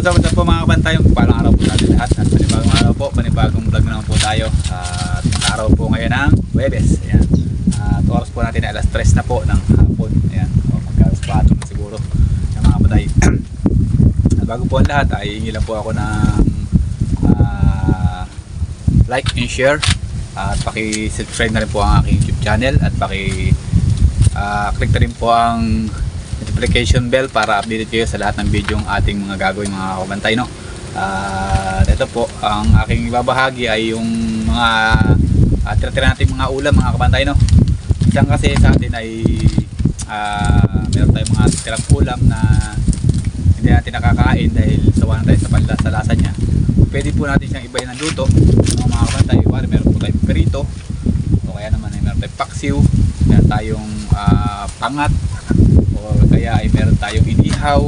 what's up po mga kabantay. Palang araw po natin lahat. At panibagong araw po, panibagong vlog na naman po tayo. At araw po ngayon ng Huwebes. Ayan. At oras po natin ay alas 3 na po ng hapon. Ayan. O magkalas 4 na siguro. Ayan, mga kabantay. Bago po ang lahat ay hingi lang po ako ng like and share. At paki-subscribe na rin po ang aking YouTube channel. At paki-click na rin po ang notification bell para updated kayo sa lahat ng video ng ating mga gagawin mga kabantay, no? Ito po ang aking ibabahagi ay yung mga tira-tira natin mga ulam mga kabantay, no? Isang kasi sa atin ay meron tayong mga tirang ulam na hindi natin nakakain dahil sawa na tayo sa lasa niya. Pwede po natin siyang ibahin ng luto mga kabantay. Wala, meron po tayong perito o kaya naman ay meron tayong paksiw, meron tayong pangat, o kaya ay meron tayong inihaw.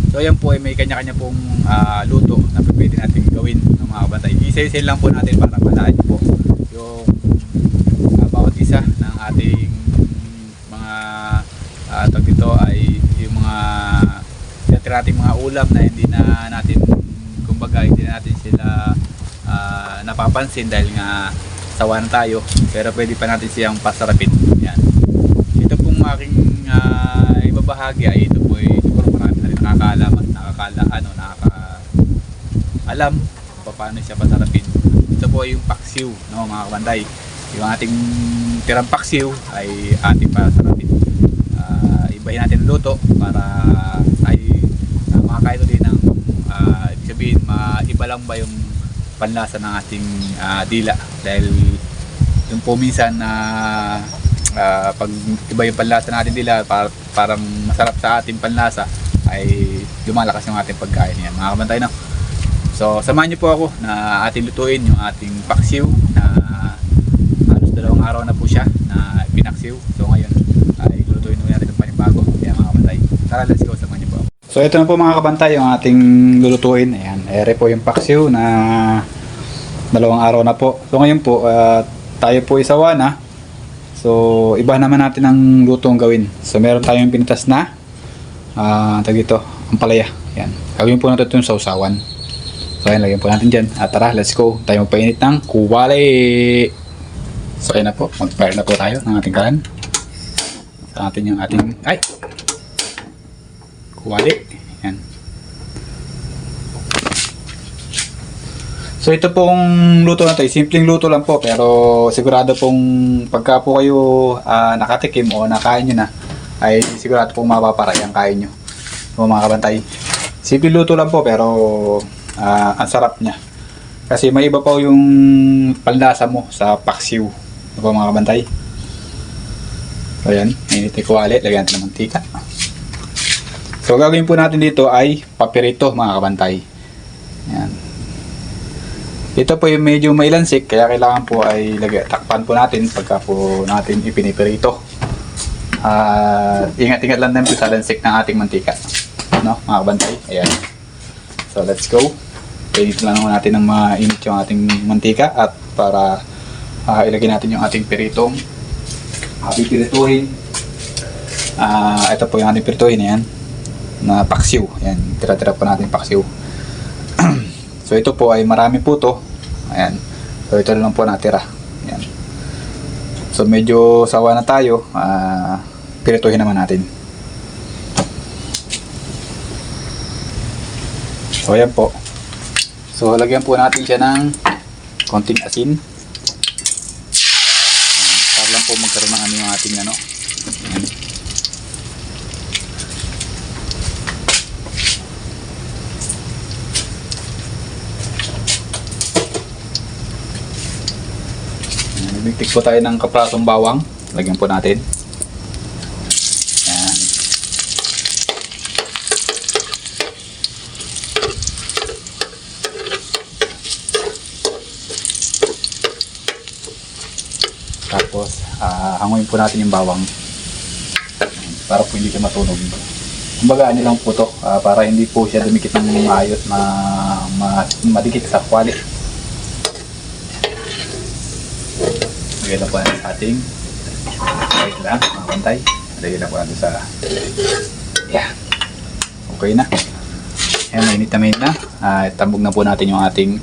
So yan po ay may kanya-kanya pong luto na pwede natin gawin ng mga kabantay. Isa-isa lang po natin para malaan po yung bawat isa ng ating mga tawag dito ay yung mga ating mga ulam na hindi na natin, kumbaga hindi na natin sila napapansin dahil nga sawa na tayo, pero pwede pa natin siyang pasarapin. Yan. Ito pong aking ibabahagi ay ito po ay siguro marami na rin nakakaalam paano siya pasarapin. Ito po ay yung paksiw, no, mga kabantay. Yung ating tirang paksiw ay ating pasarapin. Ibahin natin ang luto para ay makakain din ng ibig sabihin maiba lang ba yung panlasa ng ating dila, dahil yung po minsan pag iba yung panlasa ng ating dila parang masarap sa ating panlasa ay lumalakas yung ating pagkain. Yan mga kabantay, no? So samahan niyo po ako na ating lutuin yung ating paksiw na halos 2 araw na po siya na pinaksiw. So ngayon ay lutuin natin ng panibago. Yan mga kabantay, tara, let's go, samahan niyo po ako. So ito na po mga kabantay yung ating lulutuin. Ayan, ere po yung paksiw na 2 araw na po. So ngayon po tayo po isawa na. So iba naman natin ang lutong gawin. So meron tayong pinitas na tag ito, ampalaya. Ayan, gawin po natin itong sausawan. So ayan, lagyan po natin dyan. At tara, let's go, tayo magpainit ng kuwali. So ayan na po, mag-fire na po tayo ng ating kalan. Sa atin yung ating kuwali. Yan. So ito pong luto na to, simpleng luto lang po, pero sigurado pong pagka po kayo nakatikim o nakain nyo na, ay sigurado pong mapaparay ang kain nyo. So mga kabantay, simpleng luto lang po pero ang sarap niya. Kasi may iba pa yung panlasa mo sa paksiw. Ito po mga kabantay. So yan, init na kuwali, lagyan natin ng mantika. So gagawin po natin dito ay papirito mga kabantay. Yan. Ito po yung medyo mailansik, kaya kailangan po ay takpan po natin pagka po natin ipinipirito. Ingat-ingat lang natin sa lansik ng ating mantika, no mga kabantay. Ayan. So let's go. Pinito lang natin ng mainit yung ating mantika at para ilagay natin yung ating piritong pipirituhin. Ito po yung ating pirituhin. Ayan, na paksiw. Ayan, tira-tira po natin paksiw. So ito po ay marami po to. Ayan, so ito lang po natira. Ayan. So medyo sawa na tayo, pirituhin naman natin. So ayan po. So lagyan po natin siya ng konting asin para lang po magkaroon ng yung ating ayan. Bigtik po tayo ng kapratong bawang. Lagyan po natin. Ayan. Tapos hanguin po natin yung bawang para po hindi siya matunog. Kumbaga ano lang po to, para hindi po siya dumikit ng maayos, madikit sa kwali. Lagyan na po natin sa ating right lang, mga pantay. Lagyan na po natin sa okay na. Ayan, mainit na mainit na. Tambog na po natin yung ating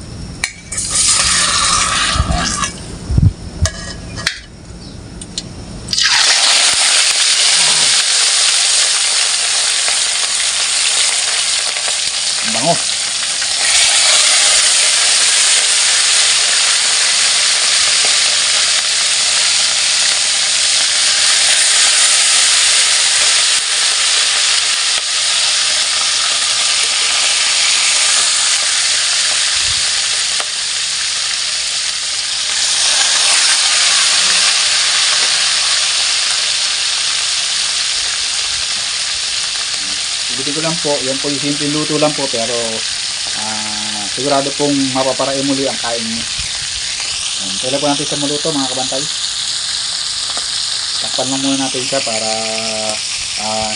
bango. Ulitin ko lang po, yan po yung simple luto lang po, pero sigurado pong mapaparain muli ang kain nyo. Kailan po natin sa maluto mga kabantay. Takpan lang muna natin siya para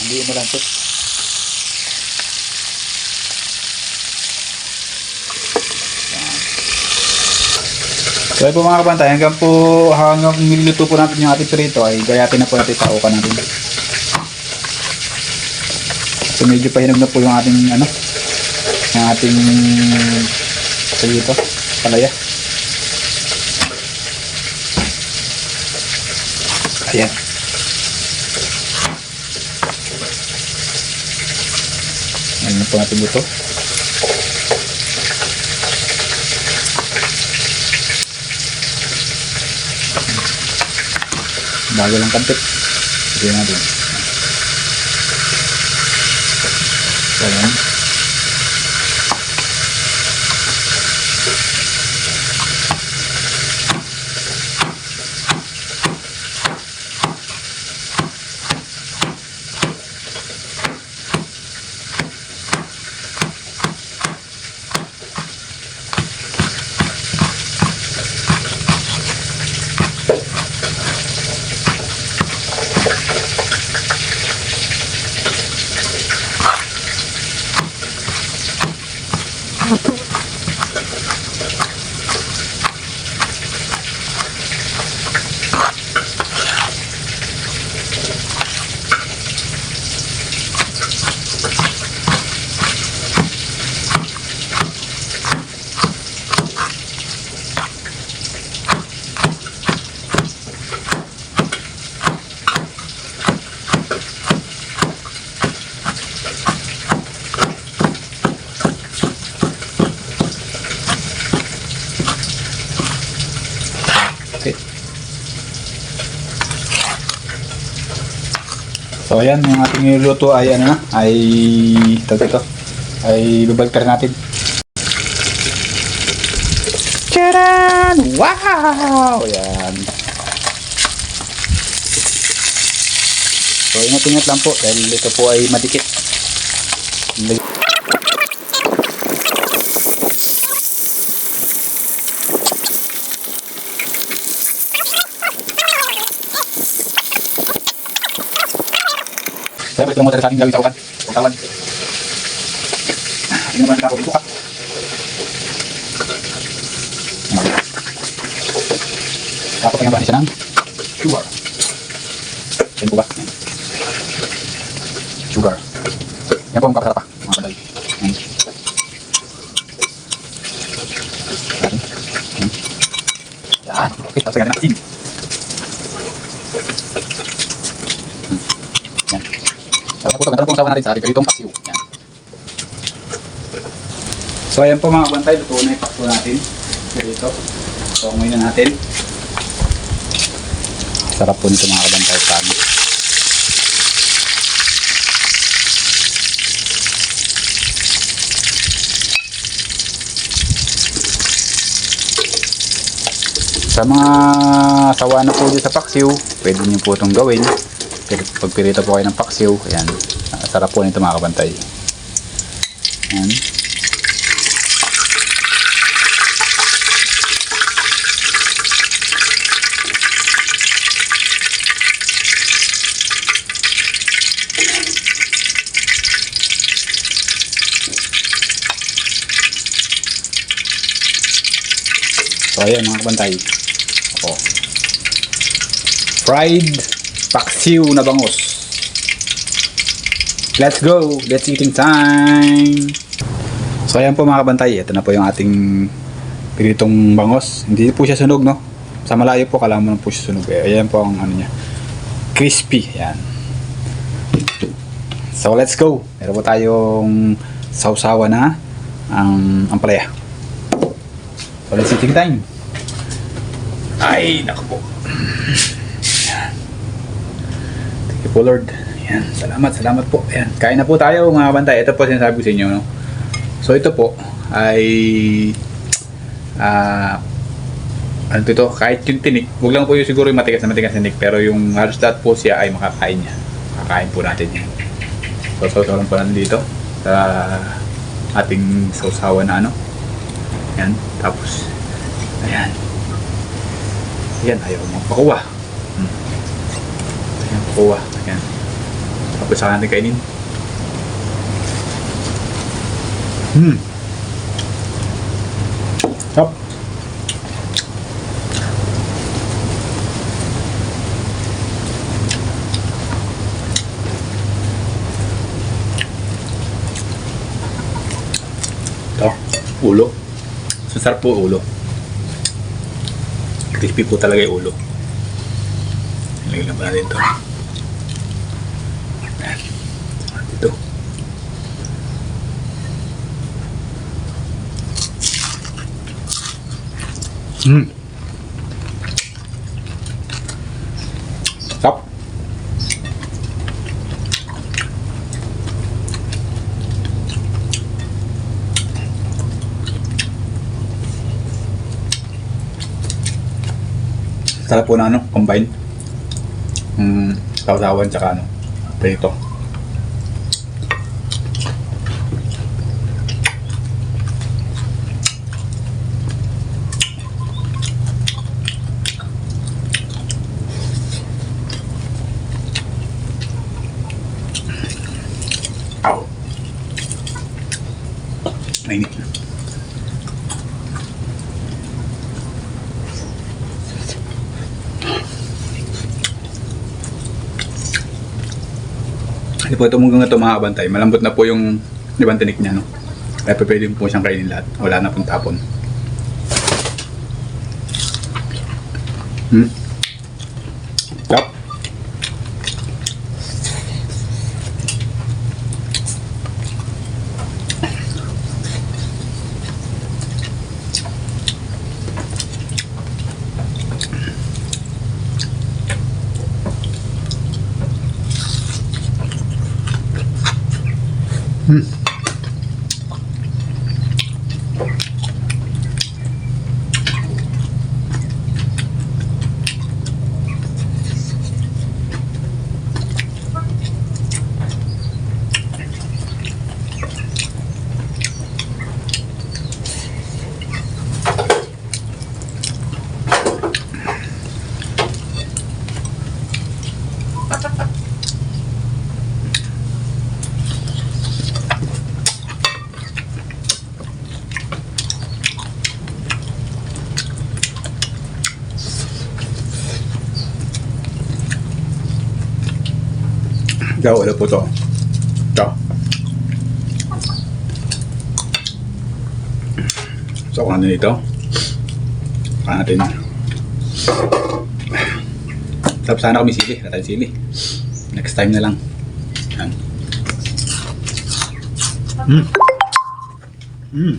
hindi umulansot. So po mga kabantay, hanggang niluluto po natin yung ating prito ay gayatin na po natin sa uka natin. So medyo pahinog na po yung ating yung ating dito, palaya. Ayan. Ayan na po natin buto. Bago lang kantik. Sige natin. Ayan. Okay. So ayan, yung ating niluluto ay ay babaltar natin. Charan! Wow! Ayan. So ingat-ingat lang po dahil ito po ay madikit. Saya balik mo sa ating gawin sa ukan. Tawan. Hindi naman ako ito ka. Tapos nga ba siya ng sugar. Yan po ba? Sugar. Yan po ang kapasarap pa. Mga kadal. Yan. Okay, tapos nga rin natin. Yan. Tapos po, ganda na pong sawa natin sa ating peritong paksiw. Yan. So ayan po mga bantay, luto na yung pakso natin. Perito. So ngayon na natin. Sarap po nito mga kabantay sa amin. Sa mga sawa na po dito sa paksiw, pwede nyo po itong gawin. Pagpirito po kayo ng paksiw, ayan. Sarap po nito mga kabantay. Ayan. So ayan mga kabantay. Ako. Fried paksiw na bangus. Let's go! Let's eating time! So ayan po mga kabantay, ito na po yung ating piritong bangos. Hindi po siya sunog, no? Sa malayo po kala mo na po siya sunog. Ayan po ang ano niya, crispy. Ayan. So let's go. Meron po tayong sausawa na ang ampalaya. So let's eating time. Ay, naku po. Thank you po Lord. Ayan, salamat po. Ayan, kain na po tayo mga kabantay. Ito po sinasabi ko sa inyo, no? So ito po ay ano ito, kahit yung tinik, huwag lang po yung siguro yung matigas na tinik, pero yung halos lahat po siya ay makakain niya. Kakain po natin yan. So sausawan po natin dito sa ating sausawan na ano. Yan, tapos ayan. Ayan, ayaw magpakuha. Ayan, pakuha. Ayan. Tapos saka natin kainin. Stop. Ito, ulo. Masarap po ulo. Crispy po talaga yung ulo. Ilagay lang pa natin ito. Ayan. Dito. Stop. Sarap po na ano, combine. Sausawan tsaka ano, prito. Ow. Mainit. Hindi po ito munggang ito mga kabantay. Malambot na po yung ibang tinik niya, no? Kaya pwede po siyang kainin lahat. Wala na pong tapon. Stop. Ikaw, ano po to? Ito. So, kung ano nito? Kaya natin. Sarap sana kami sili. Wala tayong sili. Next time na lang. Yan. Mm.